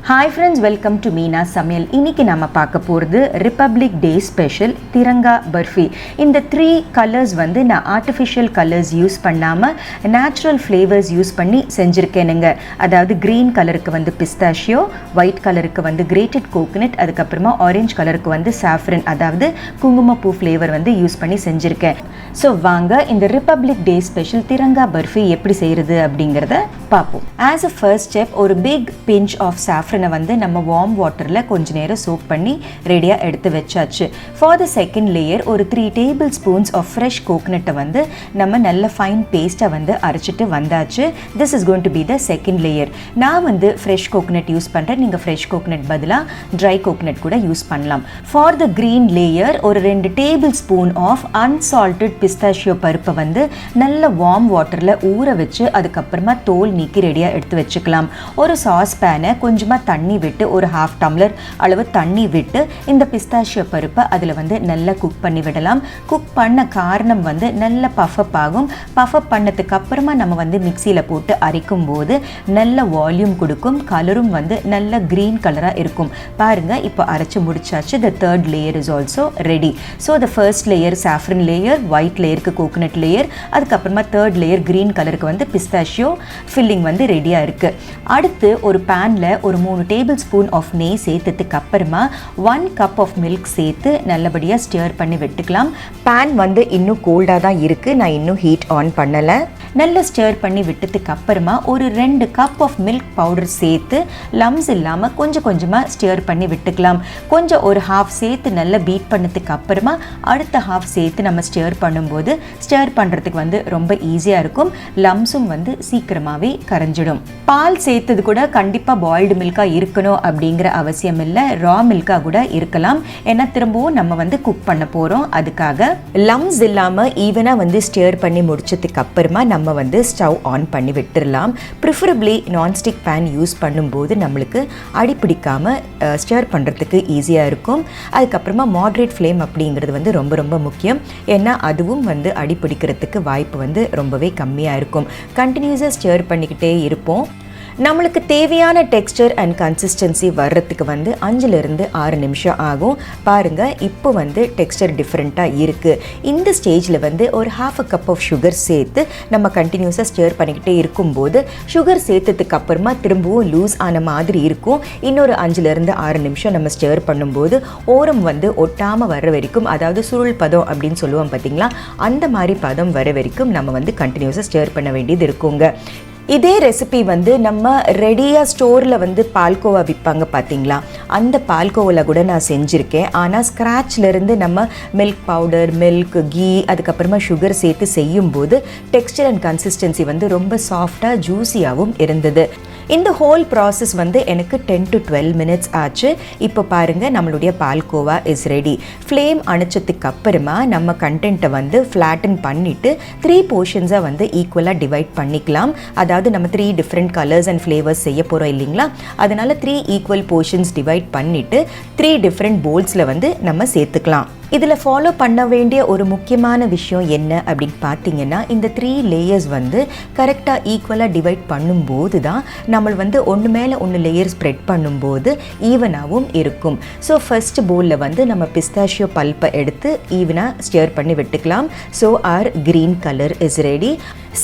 Hi friends, welcome to Meena Samyal. இன்னைக்கு நாம பார்க்க போறது republic day special Tiranga barfi. இந்த 3 கலர்ஸ் வந்து நான் ஆர்டிஃபிஷியல் கலர்ஸ் யூஸ் பண்ணாம நேச்சுரல் ஃப்ளேவர்ஸ் யூஸ் பண்ணி செஞ்சிருக்கேனுங்க. அதாவது கிரீன் கலருக்கு வந்து பிஸ்தாஷியோ, ஒயிட் கலருக்கு வந்து கிரேட்டட் கோகனட், அதுக்கப்புறமா ஆரஞ்சு கலருக்கு வந்து சாஃப்ரன் அதாவது குங்குமப்பூ ஃப்ளேவர் வந்து யூஸ் பண்ணி செஞ்சிருக்கேன். ஸோ வாங்க இந்த republic day special Tiranga barfi எப்படி செய்யறது அப்படிங்கிறத பார்ப்போம். ஆஸ் அ ஃபர்ஸ்ட் ஸ்டெப் ஒரு பிக் பிஞ்ச் ஆஃப் சாஃப்ரனை வந்து நம்ம வார்ம் வாட்டரில் கொஞ்ச நேரம் சோக் பண்ணி ரெடியாக எடுத்து வச்சாச்சு. ஃபார் த செகண்ட் லேயர் ஒரு 3 டேபிள் ஸ்பூன்ஸ் ஆஃப் ஃப்ரெஷ் கோகனட்டை வந்து நம்ம நல்ல ஃபைன் பேஸ்ட்டை வந்து அரைச்சிட்டு வந்தாச்சு. This is going to be the second layer. நான் வந்து ஃப்ரெஷ் கோகனட் யூஸ் பண்ணுறேன். நீங்கள் ஃப்ரெஷ் கோகனட் பதிலாக ட்ரை கோகனட் கூட யூஸ் பண்ணலாம். ஃபார் த க்ரீன் லேயர் ஒரு 2 tablespoon of unsalted pistachio பருப்பை வந்து நல்ல வார்ம் வாட்டரில் ஊற வச்சு அதுக்கப்புறமா தோல் நீக்கி ரெடியாக எடுத்து வச்சுக்கலாம். ஒரு சாஸ் பேனை கொஞ்சமாக தண்ணி விட்டு ஒரு 1/2 டம்ளர் அளவு தண்ணி விட்டு இந்த பிஸ்தாஷியோ பருப்பை அதில் வந்து நல்லா குக் பண்ணி விடலாம். குக் பண்ண காரணம் வந்து நல்ல பஃபப் ஆகும். பஃபப் பண்ணதுக்கு அப்புறமா நம்ம வந்து மிக்சியில் போட்டு அரைக்கும் போது நல்ல வால்யூம் கொடுக்கும். கலரும் வந்து நல்ல க்ரீன் கலராக இருக்கும். பாருங்கள், இப்போ அரைச்சி முடிச்சாச்சு. The third layer is also ready. So the first layer saffron layer, white லேயருக்கு கோகனட் லேயர், அதுக்கப்புறமா தேர்ட் லேயர் க்ரீன் கலருக்கு வந்து பிஸ்தாஷியோ ஃபில்லிங் வந்து ரெடியாக இருக்குது. அடுத்து ஒரு பேனில் ஒரு 3 டேபிள் ஸ்பூன் ஆஃப் நெய் சேர்த்ததுக்கு அப்புறமா 1 கப் ஆஃப் மில்க் சேர்த்து நல்லபடியாக ஸ்டியர் பண்ணி விட்டுக்கலாம். பேன் வந்து இன்னும் கோல்டாக தான் இருக்குது, நான் இன்னும் ஹீட் ஆன் பண்ணலை. நல்லா ஸ்டியர் பண்ணி விட்டதுக்கு அப்புறமா ஒரு 2 கப் ஆஃப் மில்க் பவுடர் சேர்த்து லம்ஸ் இல்லாமல் கொஞ்சம் கொஞ்சமாக ஸ்டியர் பண்ணி விட்டுக்கலாம். கொஞ்சம் ஒரு 1/2 சேர்த்து நல்லா பீட் பண்ணதுக்கு அப்புறமா அடுத்த 1/2 சேர்த்து நம்ம ஸ்டியர் பண்ணும்போது ஸ்டியர் பண்ணுறதுக்கு வந்து ரொம்ப ஈஸியாக இருக்கும். லம்ஸும் வந்து சீக்கிரமாகவே கரைஞ்சிடும். பால் சேர்த்தது கூட கண்டிப்பாக பாயில்டு மில்காக இருக்கணும் அப்படிங்கிற அவசியம் இல்லை. ரா மில்காக கூட இருக்கலாம். ஏன்னா திரும்பவும் நம்ம வந்து குக் பண்ண போகிறோம். அதுக்காக லம்ஸ் இல்லாமல் ஈவனாக வந்து ஸ்டியர் பண்ணி முடிச்சதுக்கு அப்புறமா நம்ம வந்து ஸ்டவ் ஆன் பண்ணி விட்டுடலாம். ப்ரிஃபரபிளி நான்ஸ்டிக் பேன் யூஸ் பண்ணும்போது நம்மளுக்கு அடிப்பிடிக்காமல் ஸ்டியர் பண்ணுறதுக்கு ஈஸியாக இருக்கும். அதுக்கப்புறமா மாட்ரேட் ஃப்ளேம் அப்படிங்கிறது வந்து ரொம்ப ரொம்ப முக்கியம். ஏன்னா அதுவும் வந்து அடிப்பிடிக்கிறதுக்கு வாய்ப்பு வந்து ரொம்பவே கம்மியாக இருக்கும். கண்டினியூஸாக ஸ்டியர் பண்ணிக்கிட்டே இருப்போம். நம்மளுக்கு தேவையான டெக்ஸ்டர் அண்ட் கன்சிஸ்டன்சி வர்றதுக்கு வந்து 5லிருந்து 6 நிமிஷம் ஆகும். பாருங்கள், இப்போ வந்து டெக்ஸ்டர் டிஃப்ரெண்ட்டாக இருக்குது. இந்த ஸ்டேஜில் வந்து ஒரு 1/2 கப் ஆஃப் சுகர் சேர்த்து நம்ம கண்டினியூஸாக ஸ்டியர் பண்ணிக்கிட்டே இருக்கும்போது சுகர் சேர்த்ததுக்கு அப்புறமா திரும்பவும் லூஸ் ஆன மாதிரி இருக்கும். இன்னொரு 5லிருந்து 6 நிமிஷம் நம்ம ஸ்டியர் பண்ணும்போது ஓரம் வந்து ஒட்டாமல் வர வரைக்கும், அதாவது சுருள் பதம் அப்படின்னு சொல்லுவோம் பார்த்தீங்களா, அந்த மாதிரி பதம் வர வரைக்கும் நம்ம வந்து கண்டினியூஸாக ஸ்டியர் பண்ண வேண்டியது இருக்குங்க. இதே ரெசிபி வந்து நம்ம ரெடியாக ஸ்டோரில் வந்து பால்கோவா விற்பாங்க பார்த்தீங்களா, அந்த பால்கோவில் கூட நான் செஞ்சுருக்கேன். ஆனால் ஸ்க்ராட்ச்லேருந்து நம்ம மில்க் பவுடர், மில்க், கீ, அதுக்கப்புறமா சுகர் சேர்த்து செய்யும்போது டெக்ஸ்டர் அண்ட் கன்சிஸ்டன்சி வந்து ரொம்ப சாஃப்டாக ஜூஸியாகவும் இருந்தது. இந்த ஹோல் ப்ராசஸ் வந்து எனக்கு 10 to 12 மினிட்ஸ் ஆச்சு. இப்போ பாருங்கள், நம்மளுடைய பால்கோவா இஸ் ரெடி. ஃப்ளேம் அணைச்சதுக்கு அப்புறமா நம்ம கண்டென்ட்டை வந்து ஃப்ளாட்டன் பண்ணிவிட்டு 3 போர்ஷன்ஸாக வந்து ஈக்குவலாக டிவைட் பண்ணிக்கலாம். அதாவது நம்ம 3 டிஃப்ரெண்ட் கலர்ஸ் அண்ட் ஃப்ளேவர்ஸ் செய்ய போகிறோம் இல்லைங்களா, அதனால் 3 ஈக்குவல் போர்ஷன்ஸ் டிவைட் பண்ணிவிட்டு 3 டிஃப்ரெண்ட் போல்ஸில் வந்து நம்ம சேர்த்துக்கலாம். இதில் ஃபாலோ பண்ண வேண்டிய ஒரு முக்கியமான விஷயம் என்ன அப்படின்னு பார்த்தீங்கன்னா, இந்த 3 லேயர்ஸ் வந்து கரெக்டாக ஈக்குவலாக டிவைட் பண்ணும்போது தான் நம்ம வந்து ஒன்று மேலே ஒன்று லேயர் ஸ்ப்ரெட் பண்ணும்போது ஈவனாகவும் இருக்கும். ஸோ ஃபர்ஸ்ட் பவுலில் வந்து நம்ம பிஸ்தாஷியோ பல்ப்பை எடுத்து ஈவனாக ஸ்டியர் பண்ணி விட்டுக்கலாம். So our green colour is ready.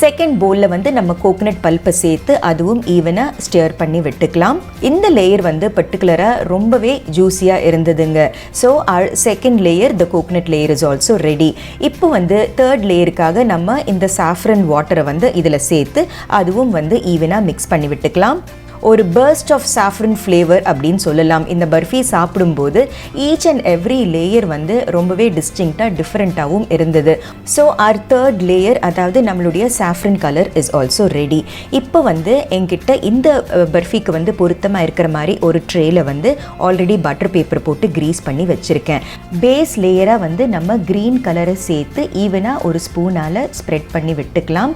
Second பவுலில் வந்து நம்ம கோகனட் பல்ப்பை சேர்த்து அதுவும் ஈவனாக ஸ்டியர் பண்ணி விட்டுக்கலாம். இந்த லேயர் வந்து பர்டிகுலராக ரொம்பவே ஜூஸியாக இருந்ததுங்க. So our second layer the coconut layer is also ready. இப்போ வந்து தேர்ட் லேயருக்காக நம்ம இந்த சாஃப்ரன் வாட்டரை வந்து இதில் சேர்த்து அதுவும் வந்து ஈவனாக மிக்ஸ் பண்ணி விட்டுக்கலாம். ஒரு பர்ஸ்ட் ஆஃப் சாஃப்ரன் ஃப்ளேவர் அப்படின்னு சொல்லலாம். இந்த பர்ஃபி சாப்பிடும்போது ஈச் அண்ட் எவ்ரி லேயர் வந்து ரொம்பவே டிஸ்டிங்க்டாக டிஃப்ரெண்ட்டாகவும் இருந்தது. ஸோ ஆர் தேர்ட் லேயர், அதாவது நம்மளுடைய saffron colour is also ready. இப்போ வந்து என்கிட்ட இந்த பர்ஃபிக்கு வந்து பொருத்தமாக இருக்கிற மாதிரி ஒரு ட்ரேயில் வந்து ஆல்ரெடி பட்டர் பேப்பர் போட்டு க்ரீஸ் பண்ணி வச்சுருக்கேன். பேஸ் லேயராக வந்து நம்ம க்ரீன் கலரை சேர்த்து ஈவனாக ஒரு ஸ்பூனால் ஸ்ப்ரெட் பண்ணி விட்டுக்கலாம்.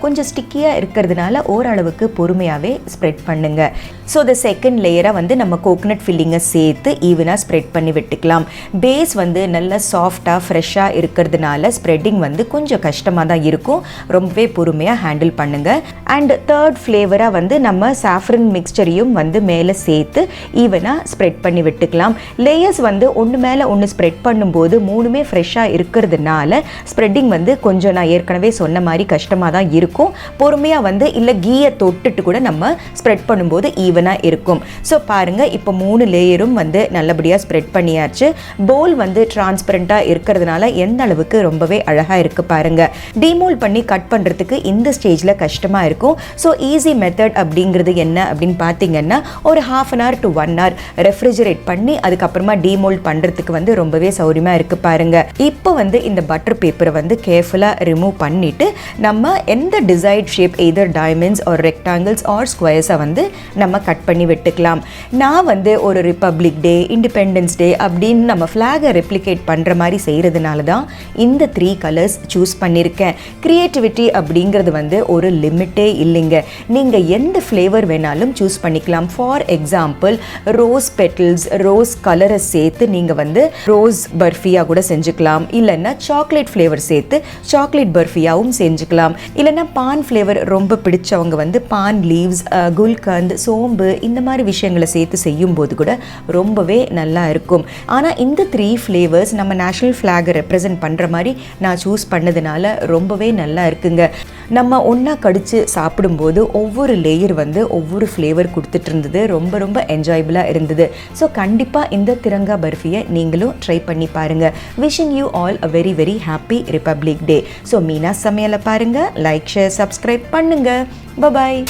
கொஞ்சம் ஸ்டிக்கியாக இருக்கிறதுனால ஓரளவுக்கு பொறுமையாகவே ஸ்ப்ரெட் பண்ணி பண்ணுங்கள். ஸோ the செகண்ட் லேயராக வந்து நம்ம கோகனட் ஃபில்லிங்கை சேர்த்து ஈவனாக ஸ்ப்ரெட் பண்ணி விட்டுக்கலாம். பேஸ் வந்து நல்லா சாஃப்டாக ஃப்ரெஷ்ஷாக இருக்கிறதுனால ஸ்ப்ரெட்டிங் வந்து கொஞ்சம் கஷ்டமாக தான் இருக்கும். ரொம்பவே பொறுமையாக ஹேண்டில் பண்ணுங்கள். அண்ட் தேர்ட் ஃப்ளேவராக வந்து நம்ம சாஃப்ரன் மிக்சரையும் வந்து மேலே சேர்த்து ஈவனாக ஸ்ப்ரெட் பண்ணி விட்டுக்கலாம். லேயர்ஸ் வந்து ஒன்று மேலே ஒன்று ஸ்ப்ரெட் பண்ணும்போது மூணுமே ஃப்ரெஷ்ஷாக இருக்கிறதுனால ஸ்ப்ரெட்டிங் வந்து கொஞ்சம் நான் ஏற்கனவே சொன்ன மாதிரி கஷ்டமாக தான் இருக்கும். பொறுமையாக வந்து இல்லை கீயை தொட்டுட்டு கூட நம்ம ஸ்ப்ரெட் பண்ணும்போது ஈவனாக இருக்கும். ஸோ பாருங்கள், இப்போ 3 லேயரும் வந்து நல்லபடியாக ஸ்ப்ரெட் பண்ணியாச்சு. போல் வந்து டிரான்ஸ்பரண்ட்டாக இருக்கிறதுனால எந்த அளவுக்கு ரொம்பவே அழகாக இருக்குது பாருங்கள். டிமோல்ட் பண்ணி கட் பண்ணுறதுக்கு இந்த ஸ்டேஜில் கஷ்டமாக இருக்கும். ஸோ ஈஸி மெத்தட் அப்படிங்கிறது என்ன அப்படின்னு பார்த்தீங்கன்னா, ஒரு 1/2 hour to 1 hour ரெஃப்ரிஜரேட் பண்ணி அதுக்கப்புறமா டிமோல்ட் பண்ணுறதுக்கு வந்து ரொம்பவே சௌரியமாக இருக்குது பாருங்கள். இப்போ வந்து இந்த பட்டர் பேப்பரை வந்து கேர்ஃபுல்லாக ரிமூவ் பண்ணிவிட்டு நம்ம எந்த decide shape either diamonds or rectangles or ஸ்கொயர்ஸை வந்து நம்ம கட் பண்ணி விட்டுக்கலாம். நான் வந்து ஒரு ரிப்பப்ளிக் டே, இண்டிபெண்டன்ஸ் டே அப்படின்னு நம்ம ஃப்ளாகை ரெப்ளிகேட் பண்ணுற மாதிரி செய்கிறதுனால தான் இந்த 3 கலர்ஸ் சூஸ் பண்ணியிருக்கேன். க்ரியேட்டிவிட்டி அப்படிங்கிறது வந்து ஒரு லிமிட்டே இல்லைங்க. நீங்கள் எந்த ஃப்ளேவர் வேணாலும் சூஸ் பண்ணிக்கலாம். For example, rose petals, rose கலரை சேர்த்து நீங்கள் வந்து ரோஸ் பர்ஃபியாக கூட செஞ்சுக்கலாம். இல்லைன்னா சாக்லேட் ஃப்ளேவர் சேர்த்து சாக்லேட் பர்ஃபியாகவும் செஞ்சுக்கலாம். இல்லைன்னா பான் ஃப்ளேவர் ரொம்ப பிடிச்சவங்க வந்து பான் லீவ்ஸ், குல்கந்த், சோம்பு இந்த மாதிரி விஷயங்களை சேர்த்து செய்யும்போது கூட ரொம்பவே நல்லா இருக்கும். ஆனால் இந்த 3 ஃப்ளேவர்ஸ் நம்ம நேஷ்னல் ஃப்ளாகை ரெப்ரசன்ட் பண்ணுற மாதிரி நான் சூஸ் பண்ணதுனால ரொம்பவே நல்லா இருக்குங்க. நம்ம ஒன்றா கடித்து சாப்பிடும்போது ஒவ்வொரு லேயர் வந்து ஒவ்வொரு ஃப்ளேவர் கொடுத்துட்டு இருந்தது. ரொம்ப ரொம்ப என்ஜாயபிளாக இருந்தது. ஸோ கண்டிப்பாக இந்த திரங்கா பர்ஃபியை நீங்களும் ட்ரை பண்ணி பாருங்கள். Wishing you all a very very happy republic day. So Meena சமையலை பாருங்கள், லைக், ஷேர், சப்ஸ்கிரைப் பண்ணுங்கள். பாய்.